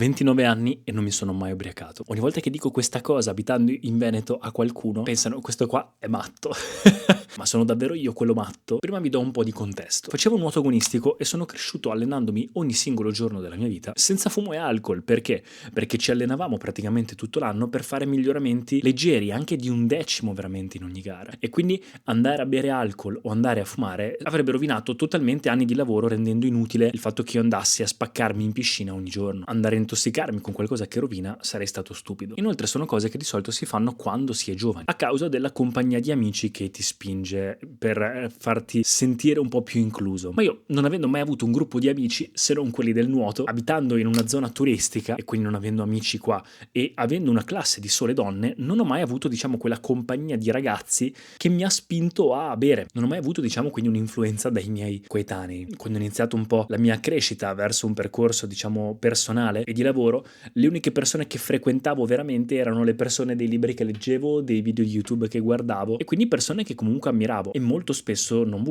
29 anni e non mi sono mai ubriacato. Ogni volta che dico questa cosa abitando in Veneto a qualcuno, pensano questo qua è matto. Ma sono davvero io quello matto? Prima vi do un po' di contesto. Facevo nuoto agonistico e sono cresciuto allenandomi ogni singolo giorno della mia vita senza fumo e alcol. Perché? Perché ci allenavamo praticamente tutto l'anno per fare miglioramenti leggeri, anche di 1/10 veramente in ogni gara. E quindi andare a bere alcol o andare a fumare avrebbe rovinato totalmente anni di lavoro, rendendo inutile il fatto che io andassi a spaccarmi in piscina ogni giorno. Andare a intossicarmi con qualcosa che rovina sarei stato stupido. Inoltre sono cose che di solito si fanno quando si è giovani, a causa della compagnia di amici che ti spinge per farti sentire un po' più incluso. Ma io, non avendo mai avuto un gruppo di amici se non quelli del nuoto, abitando in una zona turistica e quindi non avendo amici qua e avendo una classe di sole donne, non ho mai avuto, diciamo, quella compagnia di ragazzi che mi ha spinto a bere. Non ho mai avuto, diciamo, quindi un'influenza dai miei coetanei. Quando ho iniziato un po' la mia crescita verso un percorso, diciamo, personale e di lavoro, le uniche persone che frequentavo veramente erano le persone dei libri che leggevo, dei video di YouTube che guardavo, e quindi persone che comunque ammiravo, e molto spesso non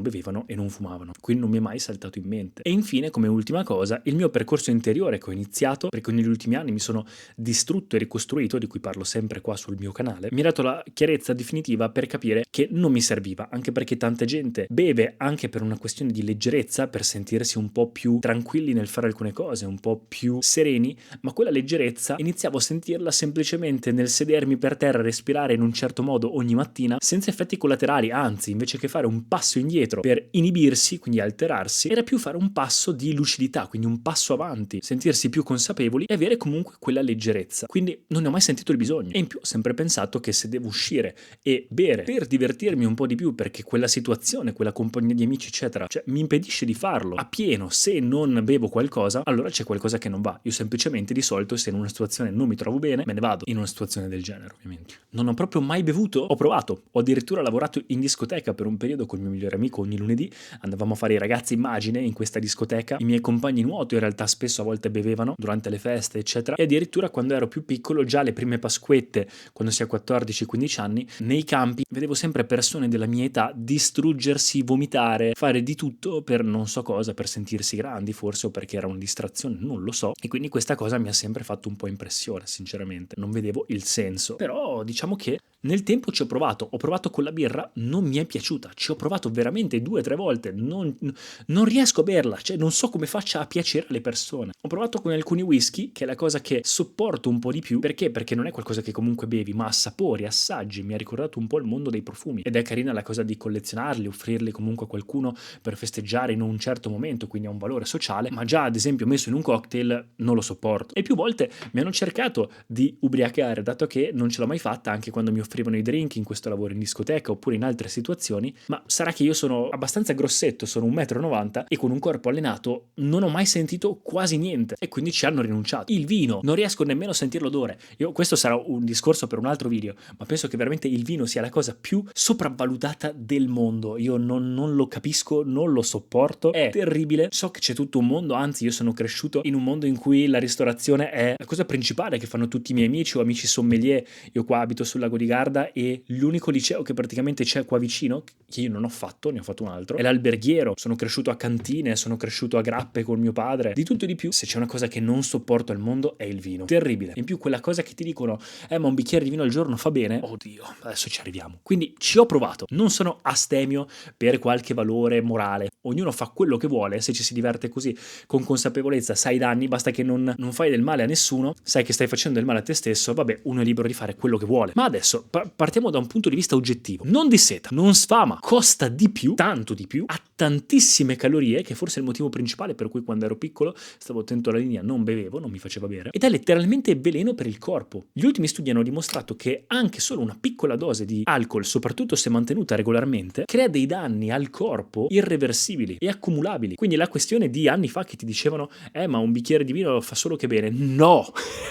bevevano e non fumavano, quindi non mi è mai saltato in mente. E infine, come ultima cosa, il mio percorso interiore che ho iniziato, perché negli ultimi anni mi sono distrutto e ricostruito, di cui parlo sempre qua sul mio canale, mi ha dato la chiarezza definitiva per capire che non mi serviva, anche perché tanta gente beve anche per una questione di leggerezza, per sentirsi un po' più tranquilli nel fare alcune cose, un po' più sereni, ma quella leggerezza iniziavo a sentirla semplicemente nel sedermi per terra e respirare in un certo modo ogni mattina, senza effetti collaterali. Anzi, invece che fare un passo indietro per inibirsi, quindi alterarsi, era più fare un passo di lucidità, quindi un passo avanti, sentirsi più consapevoli e avere comunque quella leggerezza. Quindi non ne ho mai sentito il bisogno, e in più ho sempre pensato che se devo uscire e bere per divertirmi un po' di più, perché quella situazione, quella compagnia di amici eccetera, cioè mi impedisce di farlo a pieno, se non bevo qualcosa, allora c'è qualcosa che non va. Io semplicemente di solito, se in una situazione non mi trovo bene, me ne vado. In una situazione del genere, ovviamente. Non ho proprio mai bevuto? Ho provato. Ho addirittura lavorato in discoteca per un periodo col mio migliore amico. Ogni lunedì andavamo a fare i ragazzi immagine in questa discoteca. I miei compagni nuoto in realtà spesso a volte bevevano durante le feste eccetera, e addirittura quando ero più piccolo, già le prime pasquette, quando si ha 14-15 anni, nei campi vedevo sempre persone della mia età distruggersi, vomitare, fare di tutto per non so cosa, per sentirsi grandi forse, o perché era una distrazione, non lo so. E quindi questa cosa mi ha sempre fatto un po' impressione, sinceramente. Non vedevo il senso. Però diciamo che nel tempo ci ho provato con la birra, non mi è piaciuta, ci ho provato veramente 2-3 volte, non riesco a berla, cioè non so come faccia a piacere alle persone. Ho provato con alcuni whisky, che è la cosa che sopporto un po' di più, perché non è qualcosa che comunque bevi, ma assapori, assaggi, mi ha ricordato un po' il mondo dei profumi, ed è carina la cosa di collezionarli, offrirli comunque a qualcuno per festeggiare in un certo momento, quindi ha un valore sociale, ma già ad esempio messo in un cocktail non lo sopporto. E più volte mi hanno cercato di ubriacare, dato che non ce l'ho mai fatta anche quando mi offrivano i drink in questo lavoro in discoteca oppure in altre situazioni, ma sarà che io sono abbastanza grossetto, sono 1,90 m e con un corpo allenato non ho mai sentito quasi niente, e quindi ci hanno rinunciato. Il vino, non riesco nemmeno a sentire l'odore. Questo sarà un discorso per un altro video, ma penso che veramente il vino sia la cosa più sopravvalutata del mondo. Io non lo capisco, non lo sopporto, è terribile. So che c'è tutto un mondo, anzi io sono cresciuto in un mondo in cui la ristorazione è la cosa principale che fanno tutti i miei amici o amici sommelier. Io qua abito sul Lago di Garda e l'unico liceo che praticamente c'è qua vicino, che io non ho fatto, ne ho fatto un altro, è l'alberghiero. Sono cresciuto a cantine, sono cresciuto a grappe con mio padre, di tutto e di più. Se c'è una cosa che non sopporto al mondo è il vino, terribile. In più quella cosa che ti dicono ma un bicchiere di vino al giorno fa bene, oddio, adesso ci arriviamo. Quindi ci ho provato, non sono astemio per qualche valore morale, ognuno fa quello che vuole, se ci si diverte così con consapevolezza, sai i danni, basta che non fai del male a nessuno, sai che stai facendo del male a te stesso, vabbè, uno è libero di fare quello che vuole. Ma adesso partiamo da un punto di vista oggettivo. Non disseta, non sfama, costa di più, tanto di più, ha tantissime calorie, che forse è il motivo principale per cui quando ero piccolo stavo attento alla linea, non bevevo, non mi faceva bere, ed è letteralmente veleno per il corpo. Gli ultimi studi hanno dimostrato che anche solo una piccola dose di alcol, soprattutto se mantenuta regolarmente, crea dei danni al corpo irreversibili e accumulabili. Quindi la questione di anni fa che ti dicevano ma un bicchiere di vino fa solo che bene, no,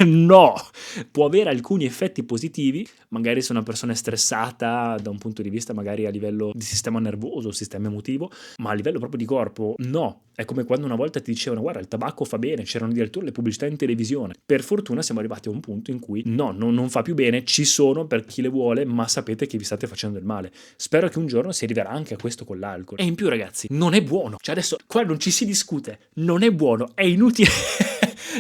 no, può avere alcuni effetti positivi, magari se una persona è stressata da un punto di vista magari a livello di sistema nervoso, sistema emotivo, ma a livello proprio di corpo no. È come quando una volta ti dicevano guarda il tabacco fa bene, c'erano addirittura le pubblicità in televisione. Per fortuna siamo arrivati a un punto in cui no, non fa più bene, ci sono per chi le vuole, ma sapete che vi state facendo del male. Spero che un giorno si arriverà anche a questo con l'alcol. E in più ragazzi, non è buono, cioè adesso qua non ci si discute, non è buono, è inutile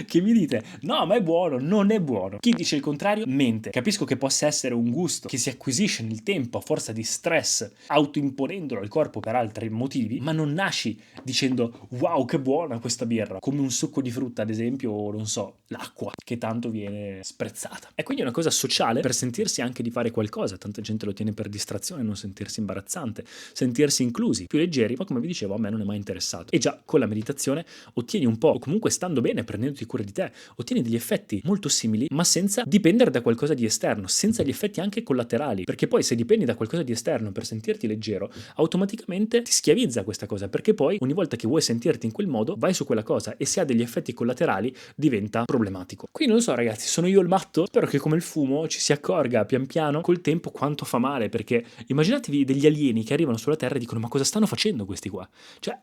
che mi dite no ma è buono, non è buono. Chi dice il contrario mente. Capisco che possa essere un gusto che si acquisisce nel tempo a forza di stress, autoimponendolo al corpo per altri motivi, ma non nasci dicendo wow che buona questa birra, come un succo di frutta ad esempio, o non so, l'acqua che tanto viene sprezzata. E quindi è una cosa sociale per sentirsi anche di fare qualcosa. Tanta gente lo tiene per distrazione, non sentirsi imbarazzante, sentirsi inclusi, più leggeri, ma come vi dicevo a me non è mai interessato. E già con la meditazione ottieni un po', o comunque stando bene, prendendoti cura di te, ottieni degli effetti molto simili, ma senza dipendere da qualcosa di esterno, senza gli effetti anche collaterali, perché poi se dipendi da qualcosa di esterno per sentirti leggero, automaticamente ti schiavizza questa cosa, perché poi ogni volta che vuoi sentirti in quel modo, vai su quella cosa e se ha degli effetti collaterali diventa problematico. Quindi non so ragazzi, sono io il matto? Spero che come il fumo ci si accorga pian piano col tempo quanto fa male, perché immaginatevi degli alieni che arrivano sulla Terra e dicono ma cosa stanno facendo questi qua? Cioè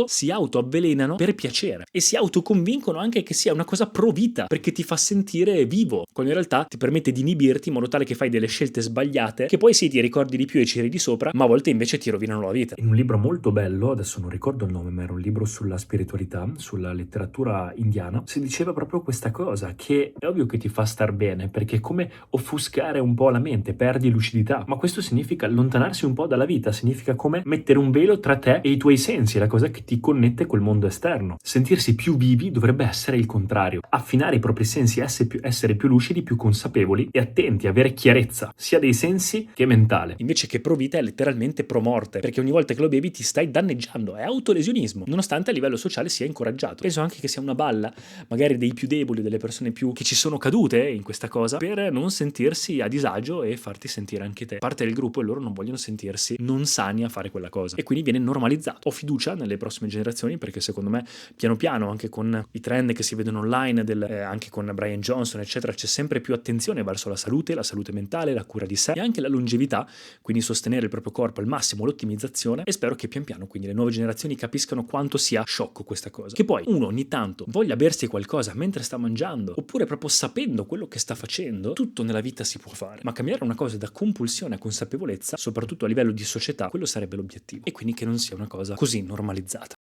si autoavvelenano per piacere e si autoconvincono anche che sia una cosa pro vita, perché ti fa sentire vivo, quando in realtà ti permette di inibirti in modo tale che fai delle scelte sbagliate, che poi sì ti ricordi di più e ci ridi sopra, ma a volte invece ti rovinano la vita. In un libro molto bello, adesso non ricordo il nome, ma era un libro sulla spiritualità, sulla letteratura indiana, si diceva proprio questa cosa, che è ovvio che ti fa star bene, perché è come offuscare un po' la mente, perdi lucidità, ma questo significa allontanarsi un po' dalla vita, significa come mettere un velo tra te e i tuoi sensi, la cosa che ti connette col mondo esterno. Sentirsi più vivi dovrebbe essere il contrario, affinare i propri sensi, essere più lucidi, più consapevoli e attenti, avere chiarezza, sia dei sensi che mentale. Invece che pro vita è letteralmente pro morte, perché ogni volta che lo bevi ti stai danneggiando, è autolesionismo, nonostante a livello sociale sia incoraggiato. Penso anche che sia una balla, magari dei più deboli, delle persone più che ci sono cadute in questa cosa, per non sentirsi a disagio e farti sentire anche te parte del gruppo, e loro non vogliono sentirsi non sani a fare quella cosa, e quindi viene normalizzato. Ho fiducia nelle prossime generazioni, perché secondo me piano piano, anche con i trend che si vedono online, anche con Brian Johnson eccetera, c'è sempre più attenzione verso la salute mentale, la cura di sé e anche la longevità, quindi sostenere il proprio corpo al massimo, l'ottimizzazione, e spero che pian piano quindi le nuove generazioni capiscano quanto sia sciocco questa cosa, che poi uno ogni tanto voglia bersi qualcosa mentre sta mangiando, oppure proprio sapendo quello che sta facendo. Tutto nella vita si può fare, ma cambiare una cosa da compulsione a consapevolezza, soprattutto a livello di società, quello sarebbe l'obiettivo, e quindi che non sia una cosa così normalizzata.